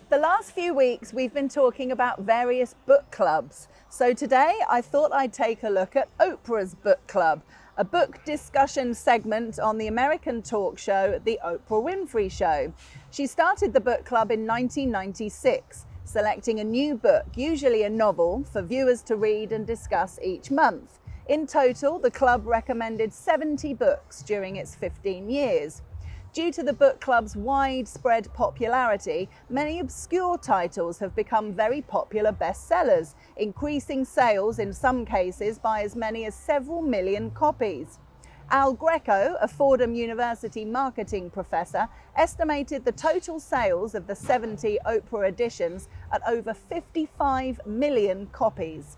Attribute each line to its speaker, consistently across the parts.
Speaker 1: The last few weeks we've been talking about various book clubs. So today I thought I'd take a look at Oprah's book club, a book discussion segment on the American talk show, The Oprah Winfrey Show. She started the book club in 1996, selecting a new book, usually a novel, for viewers to read and discuss each month. In total, the club recommended 70 books during its 15 years. Due to the book club's widespread popularity, many obscure titles have become very popular bestsellers, increasing sales in some cases by as many as several million copies. Al Greco, a Fordham University marketing professor, estimated the total sales of the 70 Oprah editions at over 55 million copies.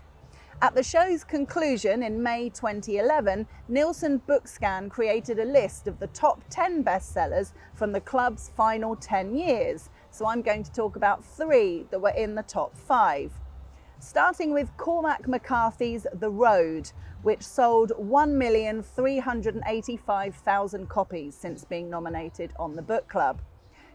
Speaker 1: At the show's conclusion in May 2011, Nielsen Bookscan created a list of the top 10 bestsellers from the club's final 10 years. So I'm going to talk about 3 that were in the top 5. Starting with Cormac McCarthy's The Road, which sold 1,385,000 copies since being nominated on the book club.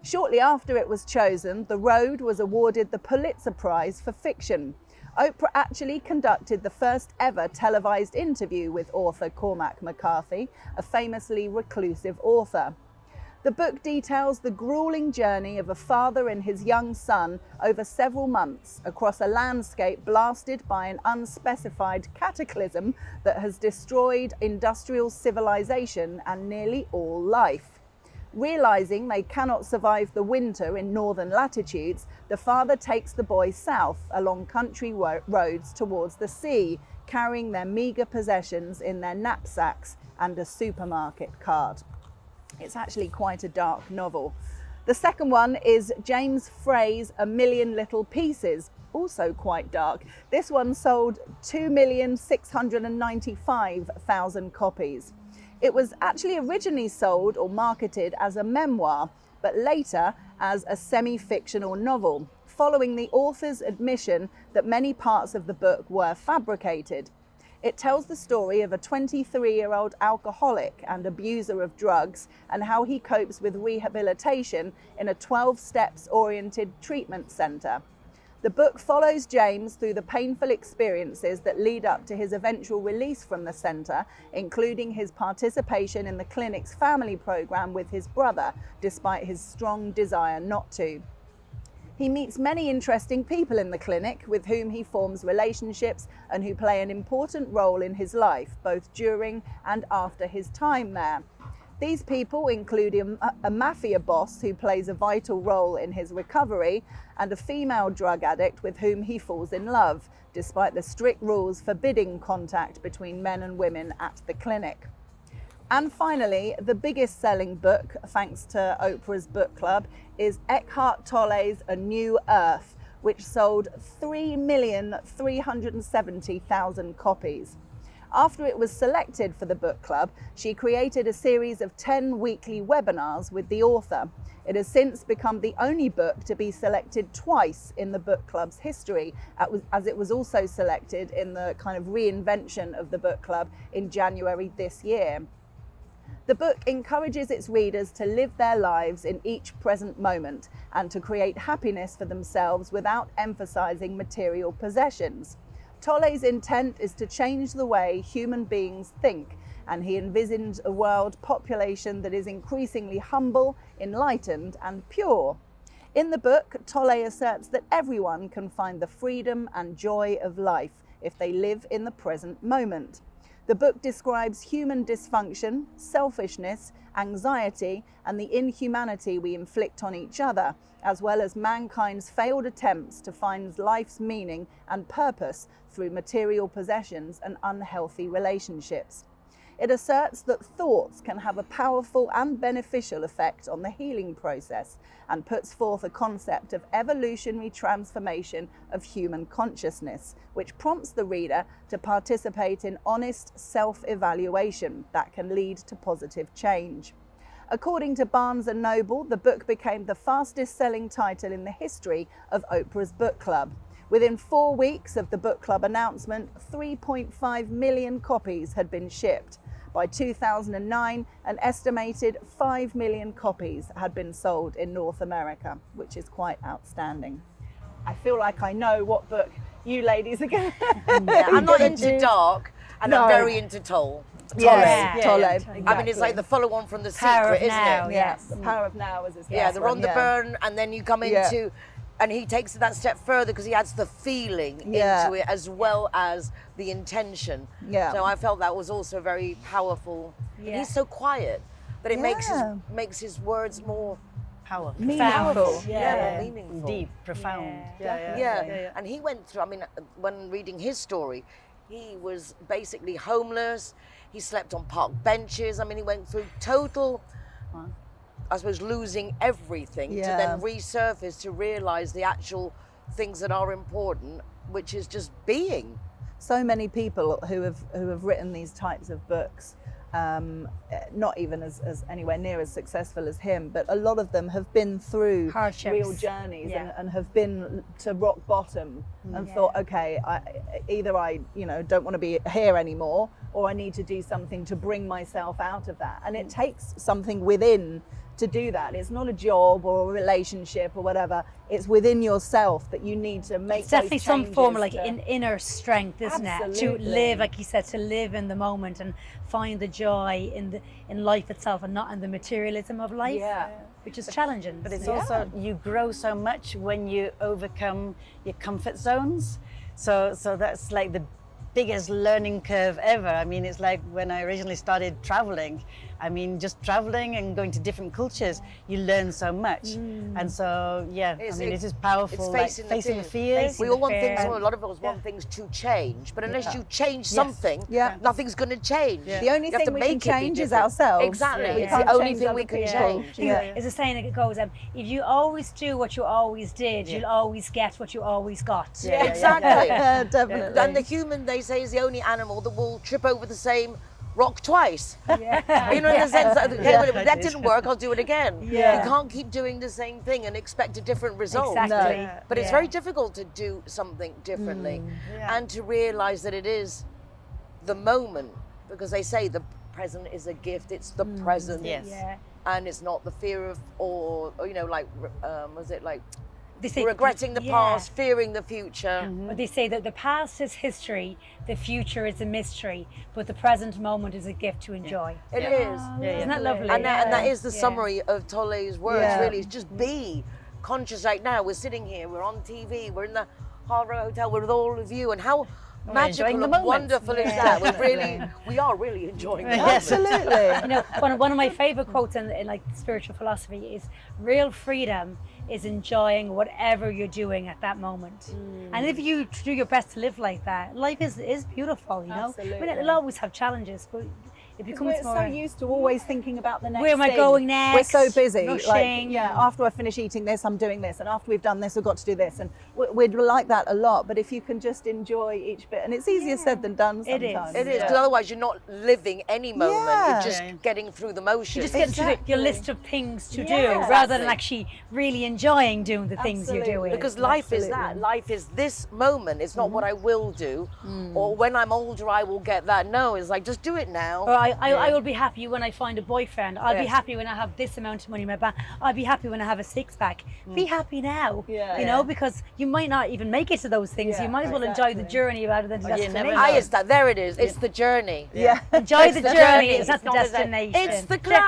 Speaker 1: Shortly after it was chosen, The Road was awarded the Pulitzer Prize for fiction. Oprah actually conducted the first ever televised interview with author Cormac McCarthy, a famously reclusive author. The book details the grueling journey of a father and his young son over several months across a landscape blasted by an unspecified cataclysm that has destroyed industrial civilization and nearly all life. Realizing they cannot survive the winter in northern latitudes, the father takes the boy south along country roads towards the sea, carrying their meager possessions in their knapsacks and a supermarket cart. It's actually quite a dark novel. The second one is James Frey's A Million Little Pieces, also quite dark. This one sold 2,695,000 copies. It was actually originally sold or marketed as a memoir, but later as a semi-fictional novel, following the author's admission that many parts of the book were fabricated. It tells the story of a 23-year-old alcoholic and abuser of drugs and how he copes with rehabilitation in a 12-steps-oriented treatment center. The book follows James through the painful experiences that lead up to his eventual release from the center, including his participation in the clinic's family program with his brother, despite his strong desire not to. He meets many interesting people in the clinic with whom he forms relationships and who play an important role in his life, both during and after his time there. These people include a mafia boss who plays a vital role in his recovery and a female drug addict with whom he falls in love, despite the strict rules forbidding contact between men and women at the clinic. And finally, the biggest selling book, thanks to Oprah's book club, is Eckhart Tolle's A New Earth, which sold 3,370,000 copies. After it was selected for the book club, she created a series of 10 weekly webinars with the author. It has since become the only book to be selected twice in the book club's history, as it was also selected in the kind of reinvention of the book club in January this year. The book encourages its readers to live their lives in each present moment and to create happiness for themselves without emphasizing material possessions. Tolle's intent is to change the way human beings think, and he envisions a world population that is increasingly humble, enlightened, and pure. In the book, Tolle asserts that everyone can find the freedom and joy of life if they live in the present moment. The book describes human dysfunction, selfishness, anxiety, and the inhumanity we inflict on each other, as well as mankind's failed attempts to find life's meaning and purpose through material possessions and unhealthy relationships. It asserts that thoughts can have a powerful and beneficial effect on the healing process and puts forth a concept of evolutionary transformation of human consciousness, which prompts the reader to participate in honest self-evaluation that can lead to positive change. According to Barnes & Noble, the book became the fastest-selling title in the history of Oprah's book club. Within 4 weeks of the book club announcement, 3.5 million copies had been shipped. By 2009, an estimated 5 million copies had been sold in North America, which is quite outstanding. I feel like I know what book you ladies are going
Speaker 2: to I'm not into dark, and I'm very into Toll.
Speaker 1: Yes, Tolle. Exactly.
Speaker 2: I mean, it's like the follow-on from The Secret, isn't it?
Speaker 1: Yes, The Power of Now is his
Speaker 2: the Ron the Burn, and then you come into, and he takes it that step further because he adds the feeling into it as well as the intention. Yeah. So I felt that was also very powerful. Yeah. He's so quiet that it makes his words more
Speaker 1: meaningful.
Speaker 2: More meaningful.
Speaker 3: Deep, profound.
Speaker 2: Yeah. And he went through, I mean, when reading his story, he was basically homeless. He slept on park benches. I mean, he went through total, I suppose, losing everything to then resurface, to realize the actual things that are important, which is just being.
Speaker 1: So many people who have written these types of books, not even as anywhere near as successful as him, but a lot of them have been through
Speaker 4: hardships,
Speaker 1: real journeys, and have been to rock bottom and thought, okay, either I don't want to be here anymore, or I need to do something to bring myself out of that. And it takes something within to do that. It's not a job or a relationship or whatever. It's within yourself that you need to make.
Speaker 4: It's definitely some form of like inner strength, isn't it? To live, like you said, to live in the moment and find the joy in life itself and not in the materialism of life. Which is challenging.
Speaker 3: But it's also, you grow so much when you overcome your comfort zones. So that's like the biggest learning curve ever. I mean, it's like when I originally started traveling, I mean, just traveling and going to different cultures, you learn so much. And so, it is powerful.
Speaker 2: It's
Speaker 3: facing the fears.
Speaker 2: We all want things, a lot of us want things to change, but unless you change something, nothing's going to change.
Speaker 1: The only thing we can change is ourselves.
Speaker 2: Exactly. It's the only thing we can change.
Speaker 4: It's a saying that goes, if you always do what you always did, you'll always get what you always got.
Speaker 2: Exactly.
Speaker 1: Definitely.
Speaker 2: And the human, they say, is the only animal that will trip over the same rock twice. In the sense that, that didn't work, I'll do it again. You can't keep doing the same thing and expect a different result.
Speaker 4: Exactly.
Speaker 2: But it's very difficult to do something differently and to realize that it is the moment, because they say the present is a gift. It's the present. And it's not the fear of, or was it like, they say, regretting the past, fearing the future.
Speaker 4: But they say that the past is history, the future is a mystery, but the present moment is a gift to enjoy.
Speaker 2: It is.
Speaker 4: Isn't that lovely?
Speaker 2: And that is the summary of Tolle's words, really. It's just be conscious right now. We're sitting here, we're on TV, we're in the Hard Rock Hotel, we're with all of you, and how magical and wonderful is that? We are really enjoying it.
Speaker 1: Absolutely.
Speaker 4: One of my favorite quotes in like spiritual philosophy is, real freedom is enjoying whatever you're doing at that moment. And if you do your best to live like that, life is beautiful,
Speaker 1: Absolutely.
Speaker 4: I mean, it'll always have challenges, but it becomes
Speaker 1: we're so used to always thinking about the next
Speaker 4: where am I going next?
Speaker 1: We're so busy.
Speaker 4: Rushing.
Speaker 1: After I finish eating this, I'm doing this, and after we've done this, we've got to do this, and we'd like that a lot. But if you can just enjoy each bit, and it's easier said than done sometimes.
Speaker 2: It is, because otherwise you're not living any moment. You're just getting through the motions.
Speaker 4: You just get through your list of things to do, rather than actually really enjoying doing the things you're doing.
Speaker 2: Because life is that. Life is this moment. It's not what I will do, or when I'm older I will get that. No, it's like, just do it now.
Speaker 4: Or I will be happy when I find a boyfriend. I'll be happy when I have this amount of money in my bank. I'll be happy when I have a six-pack. Be happy now, because you might not even make it to those things. You might as well enjoy the journey rather than the destination.
Speaker 2: There it is. It's the journey.
Speaker 4: Enjoy the journey. It's not the destination.
Speaker 2: It's the climb.